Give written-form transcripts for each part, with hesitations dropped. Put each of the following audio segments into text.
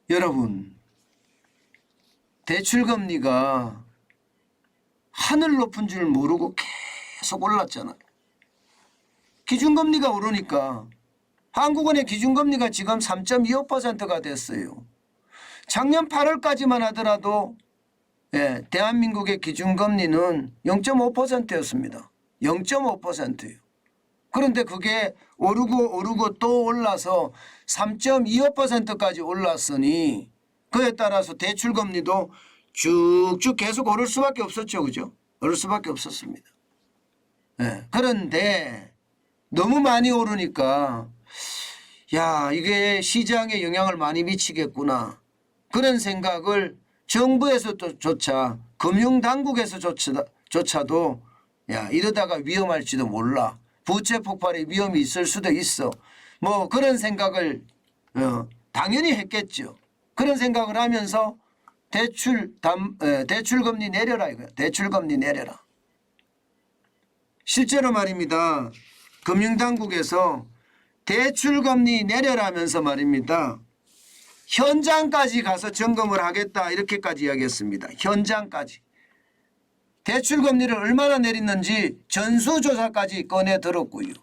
여러분, 대출금리가 하늘 높은 줄 모르고 계속 올랐잖아요. 기준금리가 오르니까 한국은행 기준금리가 지금 3.25%가 됐어요. 작년 8월까지만 하더라도 대한민국의 기준금리는 0.5%였습니다. 0.5%예요. 그런데 그게 오르고 또 올라서 3.25%까지 올랐으니 그에 따라서 대출금리도 쭉쭉 계속 오를 수밖에 없었죠. 그죠? 오를 수밖에 없었습니다. 그런데 너무 많이 오르니까 야, 이게 시장에 영향을 많이 미치겠구나. 그런 생각을 정부에서조차 금융당국에서조차도 야, 이러다가 위험할지도 몰라. 부채 폭발의 위험이 있을 수도 있어. 뭐 그런 생각을 당연히 했겠죠. 그런 생각을 하면서 대출금리 내려라 이거야. 대출금리 내려라. 실제로 말입니다. 금융당국에서 대출금리 내려라면서 말입니다. 현장까지 가서 점검을 하겠다 이렇게까지 이야기했습니다. 현장까지. 대출금리를 얼마나 내렸는지 전수조사까지 꺼내 들었고요.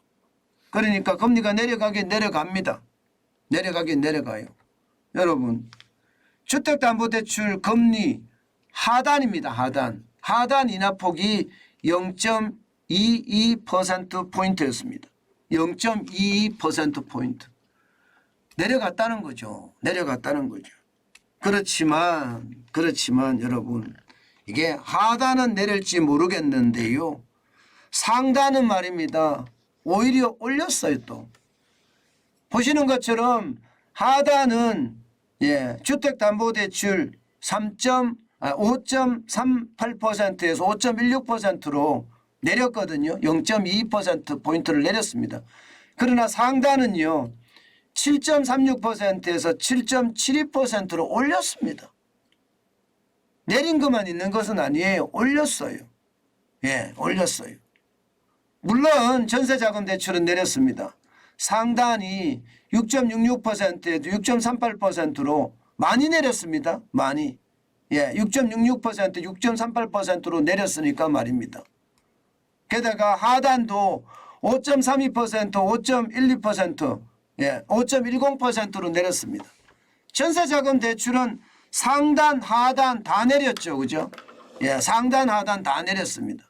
그러니까 금리가 내려가긴 내려갑니다. 내려가긴 내려가요. 여러분, 주택담보대출 금리 하단입니다. 하단. 하단 인하폭이 0.22%포인트였습니다. 0.22%포인트. 내려갔다는 거죠. 내려갔다는 거죠. 그렇지만 여러분, 이게 하단은 내릴지 모르겠는데요. 상단은 말입니다. 오히려 올렸어요 또. 보시는 것처럼 하단은 주택담보대출 5.38%에서 5.16%로 내렸거든요. 0.22%포인트를 내렸습니다. 그러나 상단은요. 7.36%에서 7.72%로 올렸습니다. 내린 것만 있는 것은 아니에요. 올렸어요. 올렸어요. 물론 전세자금 대출은 내렸습니다. 상단이 6.66%에도 6.38%로 많이 내렸습니다. 많이. 6.66%, 6.38%로 내렸으니까 말입니다. 게다가 하단도 5.32%, 5.12%, 5.10%로 내렸습니다. 전세자금 대출은 상단, 하단 다 내렸죠. 그죠? 상단, 하단 다 내렸습니다.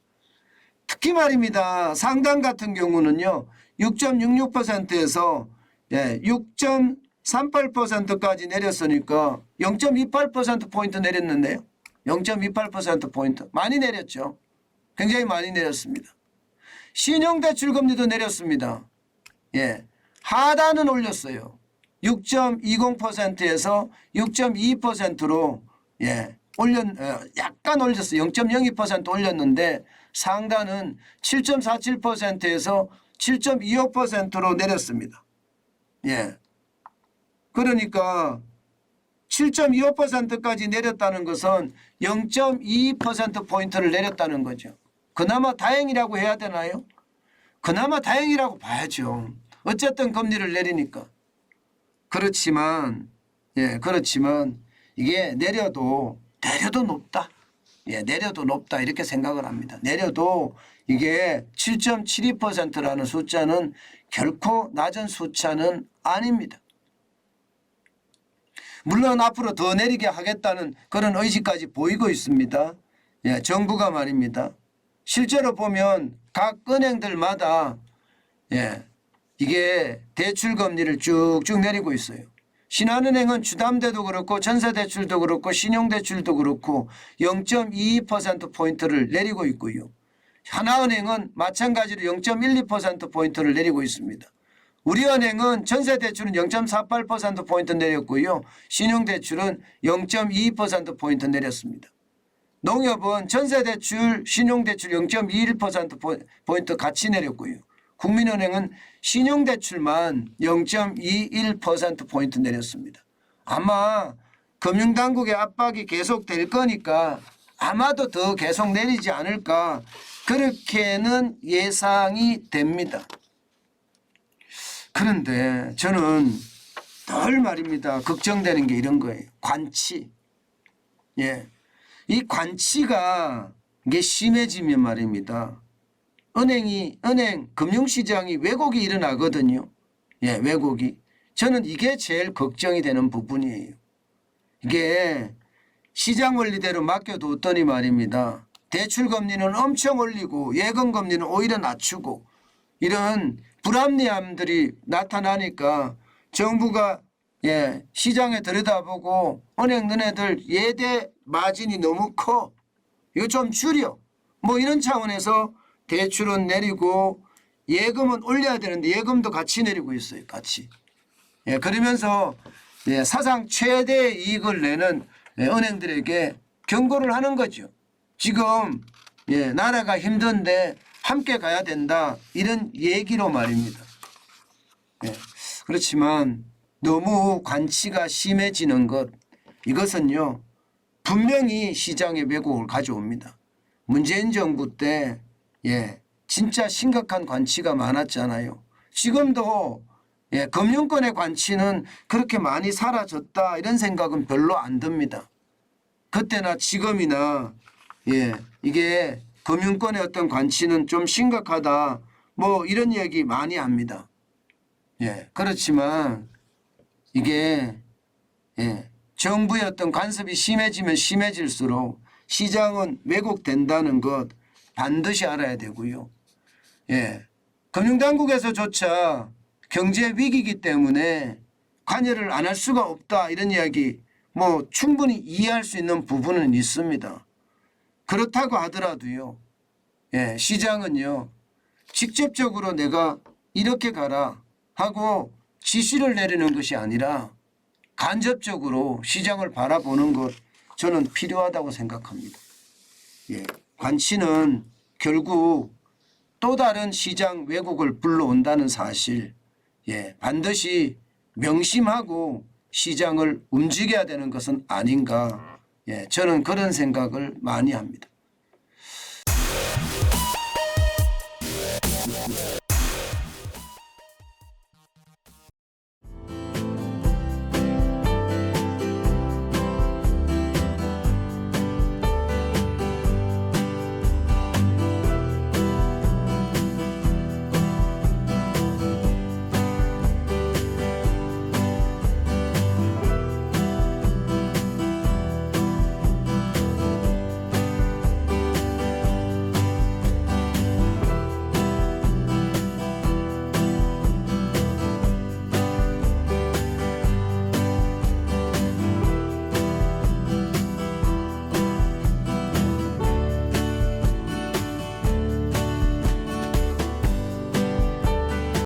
특히 말입니다. 상단 같은 경우는요. 6.66%에서 6.38%까지 내렸으니까 0.28%포인트 내렸는데요. 0.28%포인트. 많이 내렸죠. 굉장히 많이 내렸습니다. 신용대출금리도 내렸습니다. 하단은 올렸어요. 6.20%에서 6.2%로 약간 올렸어요. 0.02% 올렸는데 상단은 7.47%에서 7.25%로 내렸습니다. 그러니까 7.25%까지 내렸다는 것은 0.2%포인트를 내렸다는 거죠. 그나마 다행이라고 해야 되나요? 그나마 다행이라고 봐야죠. 어쨌든 금리를 내리니까. 그렇지만 이게 내려도 높다. 내려도 높다 이렇게 생각을 합니다. 내려도 이게 7.72%라는 숫자는 결코 낮은 숫자는 아닙니다. 물론 앞으로 더 내리게 하겠다는 그런 의지까지 보이고 있습니다. 정부가 말입니다. 실제로 보면 각 은행들마다 이게 대출금리를 쭉쭉 내리고 있어요. 신한은행은 주담대도 그렇고 전세대출도 그렇고 신용대출도 그렇고 0.22%포인트를 내리고 있고요. 하나은행은 마찬가지로 0.12%포인트를 내리고 있습니다. 우리은행은 전세대출은 0.48%포인트 내렸고요. 신용대출은 0.22%포인트 내렸습니다. 농협은 전세대출, 신용대출 0.21%포인트 같이 내렸고요. 국민은행은 신용대출만 0.21%포인트 내렸습니다. 아마 금융당국의 압박이 계속될 거니까 아마도 더 계속 내리지 않을까 그렇게는 예상이 됩니다. 그런데 저는 덜 말입니다. 걱정되는 게 이런 거예요. 관치. 예. 이 관치가 이게 심해지면 말입니다. 은행, 금융시장이 왜곡이 일어나거든요. 예, 왜곡이. 저는 이게 제일 걱정이 되는 부분이에요. 이게 시장 원리대로 맡겨뒀더니 말입니다. 대출금리는 엄청 올리고 예금금리는 오히려 낮추고 이런 불합리함들이 나타나니까 정부가 예, 시장에 들여다보고 은행 너네들 예대 마진이 너무 커. 이거 좀 줄여. 뭐 이런 차원에서 대출은 내리고 예금은 올려야 되는데 예금도 같이 내리고 있어요. 같이. 예, 그러면서 예, 사상 최대 이익을 내는 예, 은행들에게 경고를 하는 거죠. 지금 예, 나라가 힘든데 함께 가야 된다. 이런 얘기로 말입니다. 예, 그렇지만 너무 관치가 심해지는 것 이것은요. 분명히 시장의 왜곡을 가져옵니다. 문재인 정부 때 예, 진짜 심각한 관치가 많았잖아요. 지금도 예, 금융권의 관치는 그렇게 많이 사라졌다 이런 생각은 별로 안 듭니다. 그때나 지금이나 예, 이게 금융권의 어떤 관치는 좀 심각하다 뭐 이런 얘기 많이 합니다. 예, 그렇지만 이게 예, 정부의 어떤 간섭이 심해지면 심해질수록 시장은 왜곡된다는 것 반드시 알아야 되고요. 예, 금융당국에서조차 경제 위기이기 때문에 관여를 안 할 수가 없다 이런 이야기 뭐 충분히 이해할 수 있는 부분은 있습니다. 그렇다고 하더라도요. 예, 시장은요. 직접적으로 내가 이렇게 가라 하고 지시를 내리는 것이 아니라 간접적으로 시장을 바라보는 것 저는 필요하다고 생각합니다. 예, 관치는 결국 또 다른 시장 왜곡을 불러온다는 사실 예, 반드시 명심하고 시장을 움직여야 되는 것은 아닌가 예, 저는 그런 생각을 많이 합니다.